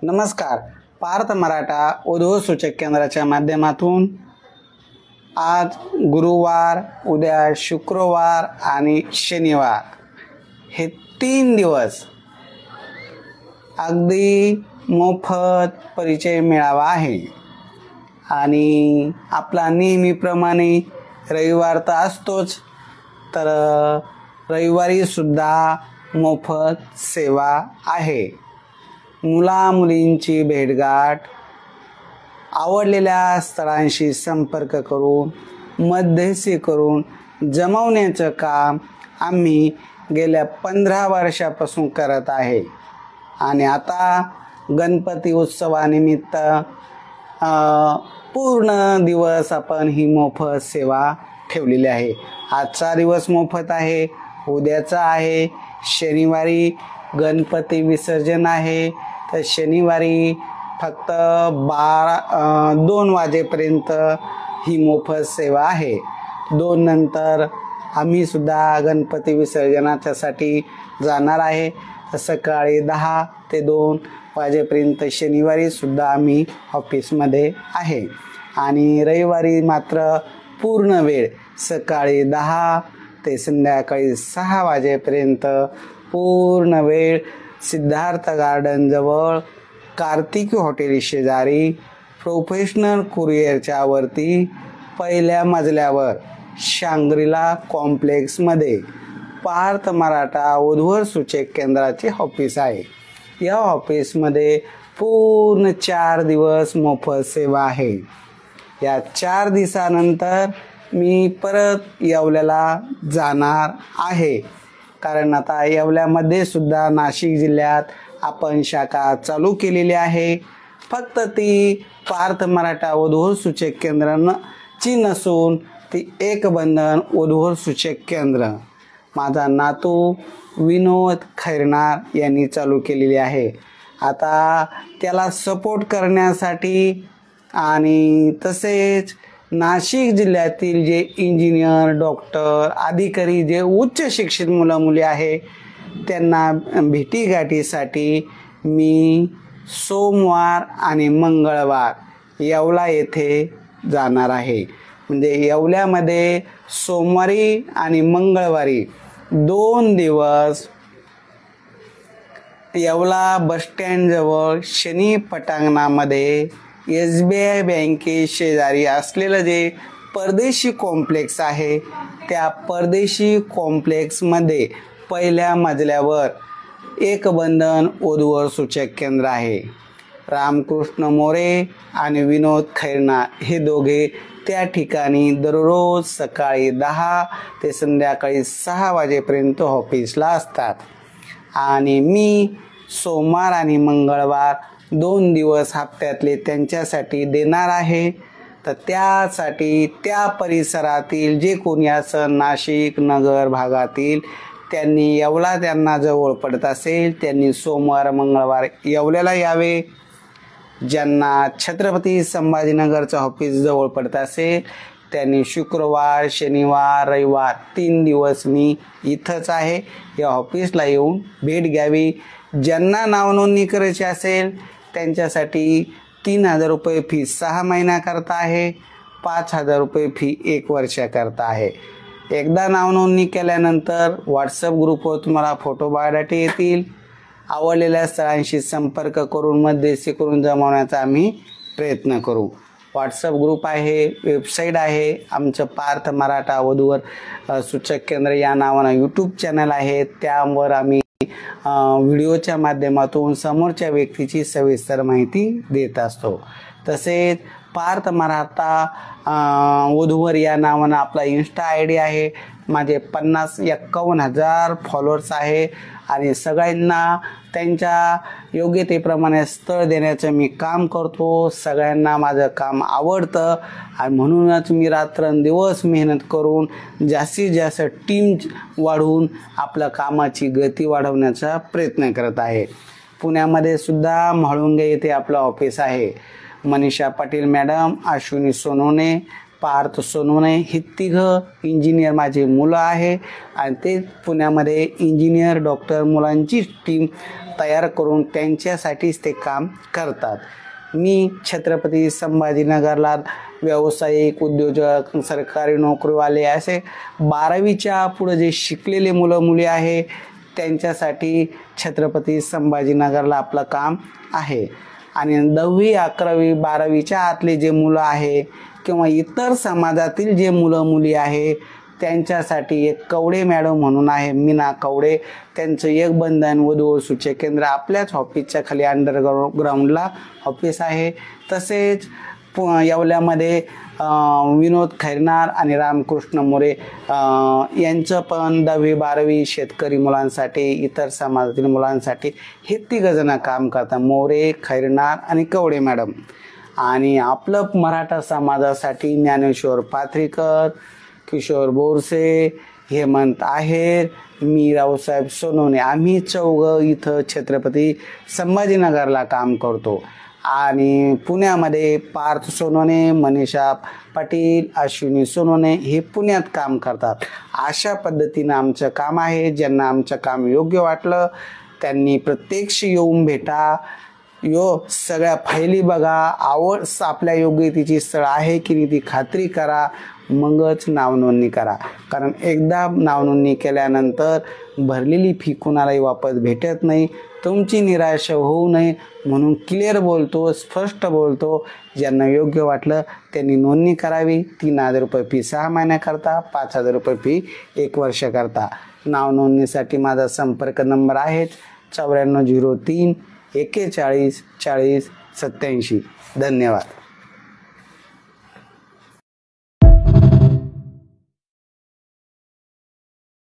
नमस्कार. पार्थ मराठा उद्योग सूचक केंद्राच्या माध्यमातून आज गुरुवार, उद्या शुक्रवार आणि शनिवार हे 3 दिवस अगदी मोफत परिचय मेळावा आहे. आणि आपला नेहमीप्रमाणे रविवार तर असतोच, तर रविवारी सुद्धा मोफत सेवा आहे. मुला मुलींची भेटगाठ, आवडलेल्या स्थळांशी संपर्क करून मध्यस्थी करून जमवण्याचं काम आम्ही गेल्या 15 वर्षापासून करत आहे. आणि आता गणपती उत्सवानिमित्त पूर्ण दिवस आपण ही मोफत सेवा ठेवलेली आहे. आजचा दिवस मोफत आहे, उद्याचा आहे, शनिवारी गणपती विसर्जन आहे. तर शनिवारी फक्त 2 वाजेपर्यंत ही मोफत सेवा आहे. 2 नंतर आम्ही सुद्धा गणपती विसर्जनाच्यासाठी जाणार आहे. तर सकाळी 10 ते 2 वाजेपर्यंत शनिवारी सुद्धा आम्ही ऑफिसमध्ये आहे. आणि रविवारी मात्र पूर्ण वेळ सकाळी 10 ते संध्याकाळी 6 वाजेपर्यंत पूर्ण वेळ सिद्धार्थ गार्डन जवळ कार्तिकी हॉटेल शेजारी प्रोफेशनल कुरिअरच्या वरती पहिल्या मजल्यावर शांग्रीला कॉम्प्लेक्समध्ये पार्थ मराठा उद्योग सूचक केंद्राचे ऑफिस आहे. या ऑफिसमध्ये पूर्ण 4 दिवस मोफत सेवा आहे. या 4 दिवसानंतर मी परत येवल्याला जाणार आहे. कारण आता येवल्यामध्ये सुद्धा नाशिक जिल्ह्यात आपण शाखा चालू केलेली आहे. फक्त ती पार्थ मराठा उद्योग सूचक केंद्राची नसून ती एकबंधन उद्योग सूचक केंद्र माझा नातू विनोद खैरनार यांनी चालू केलेली आहे. आता त्याला सपोर्ट करण्यासाठी आणि तसेच नाशिक जिल्ह्यातील जे इंजिनियर, डॉक्टर, अधिकारी, जे उच्च शिक्षित मुलं मुली आहे त्यांना भेटीगाठीसाठी मी सोमवार आणि मंगळवार येवला येथे जाणार आहे. म्हणजे येवल्यामध्ये सोमवारी आणि मंगळवारी 2 दिवस येवला बसस्टँडजवळ शनी पटांगणामध्ये SBI बँके शेजारी असलेलं जे परदेशी कॉम्प्लेक्स आहे त्या परदेशी कॉम्प्लेक्समध्ये पहिल्या मजल्यावर एकबंधन उद्योग सूचक केंद्र आहे. रामकृष्ण मोरे आणि विनोद खैरनार हे दोघे त्या ठिकाणी दररोज सकाळी 10 ते संध्याकाळी 6 वाजेपर्यंत ऑफिसला असतात. आणि मी सोमवार आणि मंगळवार 2 दिवस हप्त्यातले त्यांच्यासाठी देणार आहे. तर त्यासाठी त्या परिसरातील जे कोणी असं नाशिक नगर भागातील त्यांनी येवला त्यांना जवळ पडत असेल त्यांनी सोमवार मंगळवार येवल्याला यावे. ज्यांना छत्रपती संभाजीनगरचं ऑफिस जवळ पडत असेल त्यांनी शुक्रवार, शनिवार, रविवार 3 दिवस मी इथंच आहे या ऑफिसला येऊन भेट घ्यावी. ज्यांना नावनोंदणी करायची असेल त्यांच्यासाठी 3,000 रुपये फी 6 महिन्याकरता आहे, 5,000 रुपये फी 1 वर्षाकरता आहे. एकदा नावनोंदणी केल्यानंतर व्हॉट्सअप ग्रुपवर तुम्हाला फोटो बायोडाटे येतील. आवडलेल्या स्थळांशी संपर्क करून मध्यस्थी करून जमवण्याचा आम्ही प्रयत्न करू. व्हॉट्सअप ग्रुप आहे, वेबसाईट आहे, आमचं पार्थ मराठा उद्योग सूचक केंद्र या नावानं यूट्यूब चॅनल आहे. त्यावर आम्ही व्हिडिओच्या माध्यमातून समोरच्या व्यक्तीची सविस्तर माहिती देत असतो. तसेच पार्थ मराठा उद्योग या नावानं आपला इन्स्टा ID आहे. माझे 51,000 फॉलोअर्स आहे. आणि सगळ्यांना त्यांच्या योग्यतेप्रमाणे स्थळ देण्याचं मी काम करतो. सगळ्यांना माझं काम आवडतं आणि म्हणूनच मी रात्रंदिवस मेहनत करून जास्तीत जास्त टीम वाढवून आपल्या कामाची गती वाढवण्याचा प्रयत्न करत आहे. पुण्यामध्ये सुद्धा म्हाळुंगे येथे आपलं ऑफिस आहे. मनीषा पाटील मॅडम, अश्विनी सोनवणे, पार्थ सोनवणे हे तिघं इंजिनियर माझे मुलं आहे आणि ते पुण्यामध्ये इंजिनियर डॉक्टर मुलांची टीम तयार करून त्यांच्यासाठीच ते काम करतात. मी छत्रपती संभाजीनगरला व्यावसायिक, उद्योजक, सरकारी नोकरीवाले असे 12वीच्या पुढे जे शिकलेले मुलं मुली आहे त्यांच्यासाठी छत्रपती संभाजीनगरला आपलं काम आहे. आणि 10वी, 11वी, 12वीच्या आतले जे मुलं आहे किंवा इतर समाजातील जे मुलं मुली आहे त्यांच्यासाठी एक कवडे मॅडम म्हणून आहे, मीना कवडे. त्यांचं एक बंधन वधू सूचक केंद्र आपल्याच ऑफिसच्या खाली अंडरग्राऊंडला ऑफिस आहे. तसेच येवल्यामध्ये विनोद खैरनार आणि रामकृष्ण मोरे यांचं पण 10वी 12वी शेतकरी मुलांसाठी, इतर समाजातील मुलांसाठी हे तिघजण काम करतात, मोरे, खैरनार आणि कवडे मॅडम. आणि आपलं मराठा समाजासाठी ज्ञानेश्वर पाथरीकर, किशोर बोरसे, हेमंत आहेर, मी रावसाहेब सोनवणे आम्ही चौघं इथं छत्रपती संभाजीनगरला काम करतो. आणि पुण्यामध्ये पार्थ सोनवणे, मनीषा पाटील, अश्विनी सोनवणे हे पुण्यात काम करतात. अशा पद्धतीनं आमचं काम आहे. ज्यांना आमचं काम योग्य वाटलं त्यांनी प्रत्यक्ष येऊन भेटा, सगळ्या फायली बघा, आवड आपल्या योग्यतेची स्थळ आहे की नाही ती खात्री करा, मगच नावनोंदणी करा. कारण एकदा नावनोंदणी केल्यानंतर भरलेली फी कुणालाही वापस भेटत नाही. तुमची निराशा होऊ नये म्हणून क्लिअर बोलतो, स्पष्ट बोलतो. ज्यांना योग्य वाटलं त्यांनी नोंदणी करावी. 3,000 रुपये फी 6 महिन्याकरता, 5,000 रुपये फी 1 वर्षाकरता. नाव नोंदणीसाठी माझा संपर्क नंबर आहे 9403 41 40 87. धन्यवाद.